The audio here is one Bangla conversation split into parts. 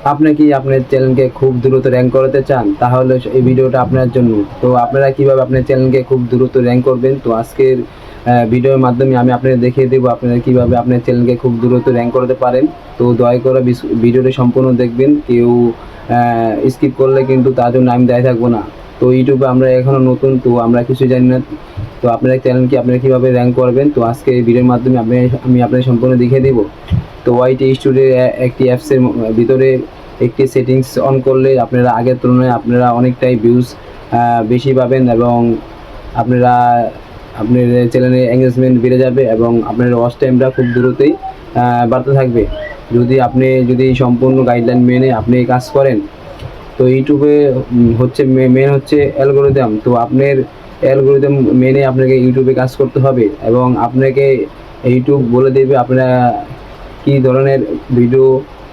আপনি কি আপনার চ্যানেলকে খুব দ্রুত র্যাঙ্ক করাতে চান? তাহলে এই ভিডিওটা আপনার জন্য। তো আপনারা কিভাবে আপনার চ্যানেলকে খুব দ্রুত র্যাঙ্ক করবেন? তো আজকের ভিডিওর মাধ্যমে আমি আপনাদের দেখিয়ে দেবো আপনারা কিভাবে আপনার চ্যানেলকে খুব দ্রুত র্যাঙ্ক করতে পারেন। তো দয়া করে ভিডিওটি সম্পূর্ণ দেখবেন। কেউ স্কিপ করলে কিন্তু তার জন্য আমি দায়ী থাকবো না। তো ইউটিউবে আমরা এখনও নতুন, তো আমরা কিছু জানি না। তো আপনার চ্যানেলকে আপনারা কীভাবে র্যাঙ্ক করবেন, তো আজকে এই ভিডিওর মাধ্যমে আমি আপনাদের সম্পূর্ণ দেখিয়ে দেবো। তো ওয়াইটি স্টুডিও একটি অ্যাপসের ভিতরে একটি সেটিংস অন করলে আপনারা আগের তুলনায় আপনারা অনেকটাই ভিউজ বেশি পাবেন এবং আপনারা আপনার চ্যানেলে এঙ্গেজমেন্ট বেড়ে যাবে এবং আপনার ওয়াচ টাইমটা খুব দ্রুতই বাড়তে থাকবে যদি সম্পূর্ণ গাইডলাইন মেনে আপনি কাজ করেন। তো ইউটিউবে হচ্ছে মেন হচ্ছে অ্যালগোরিদম। তো আপনার অ্যালগোরিদম মেনে আপনাকে ইউটিউবে কাজ করতে হবে এবং আপনাকে ইউটিউব বলে দেবে আপনারা কী ধরনের ভিডিও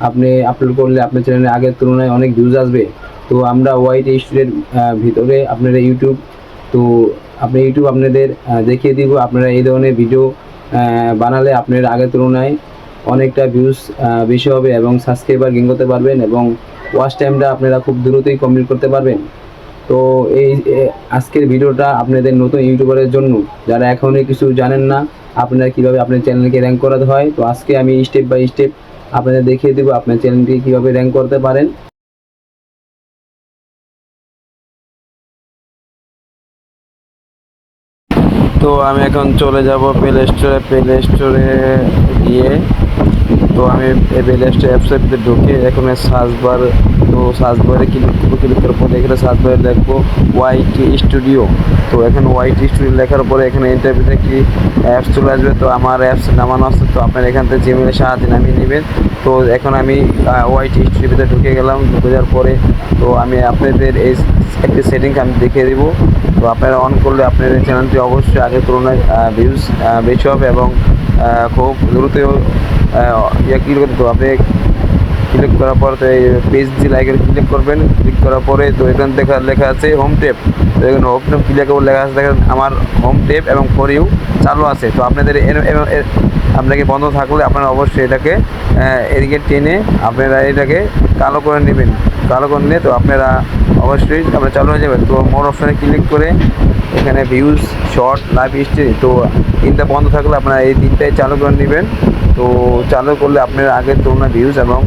আপনি আপলোড করলে আপনার চ্যানেলে আগের তুলনায় অনেক ভিউজ আসবে। তো আমরা ওয়াইটি স্টুডিওর ভিতরে আপনারা ইউটিউব, তো আপনি ইউটিউব আপনাদের দেখিয়ে দিব আপনারা এই ধরনের ভিডিও বানালে আপনার আগের তুলনায় অনেকটা ভিউজ বেশি হবে এবং সাবস্ক্রাইবার গেইন করতে পারবেন এবং ওয়াচ টাইমটা আপনারা খুব দ্রুতই কমপ্লিট করতে পারবেন। তো এই আজকের ভিডিওটা আপনাদের নতুন ইউটিউবারের জন্য, যারা এখনই কিছু জানেন না আপনারা কীভাবে আপনার চ্যানেলকে র্যাঙ্ক করাতে হয়। তো আজকে আমি স্টেপ বাই স্টেপ আপনাদের দেখিয়ে দেবো আপনার চ্যানেলটি কীভাবে র্যাঙ্ক করতে পারেন। তো আমি এখন চলে যাব প্লে স্টোরে গিয়ে, তো আমি প্লে স্টোর অ্যাপসের ভিতরে ঢুকে এখানে সার্চ বার, তো সার্চ বারে ক্লিক করার পরে এখানে সার্চ বারে লিখবো ওয়াইটি স্টুডিও। তো এখানে ওয়াইটি স্টুডিও লেখার পরে এখানে ইন্টারভিউতে একটি অ্যাপস চলে আসবে। তো আমার অ্যাপস নামানো আছে, তো আপনার এখান থেকে জিমেলের সাহায্যে নামিয়ে নেবেন। তো এখন আমি ওয়াইটি স্টুডিওর ভিতরে ঢুকে গেলাম। ঢুকে যাওয়ার পরে তো আমি আপনাদের এই একটি সেটিংস আমি দেখিয়ে দেবো। তো আপনারা অন করলে আপনাদের চ্যানেলটি অবশ্যই আগের তুলনায় ভিউজ বেশি হবে এবং খুব দ্রুত ক্লিক করতে। তো আপনি ক্লিক করার পর তো এই পেজ দিয়ে লাইকের ক্লিক করবেন। ক্লিক করার পরে তো এখান থেকে লেখা আছে হোম ট্যাব। তো এখানে হোম ট্যাব ক্লিক করে লেখা আছে, দেখেন আমার হোম ট্যাব এবং ফর ইউ চালু আছে। তো আপনাদের আপনাকে বন্ধ থাকলে আপনারা অবশ্যই এটাকে এদিকে টেনে আপনারা এটাকে কালো করে নেবেন। কালো করে নিয়ে তো আপনারা অবশ্যই আপনার চালু হয়ে যাবে। তো মোর অপশানে ক্লিক করে এখানে ভিউজ, শর্ট, লাইভ স্ট্রিম, তো তিনটা বন্ধ থাকলে আপনারা এই তিনটাই চালু করে নেবেন। তো চালু করলে আপনার আগের তুলনায় ভিউজ এবং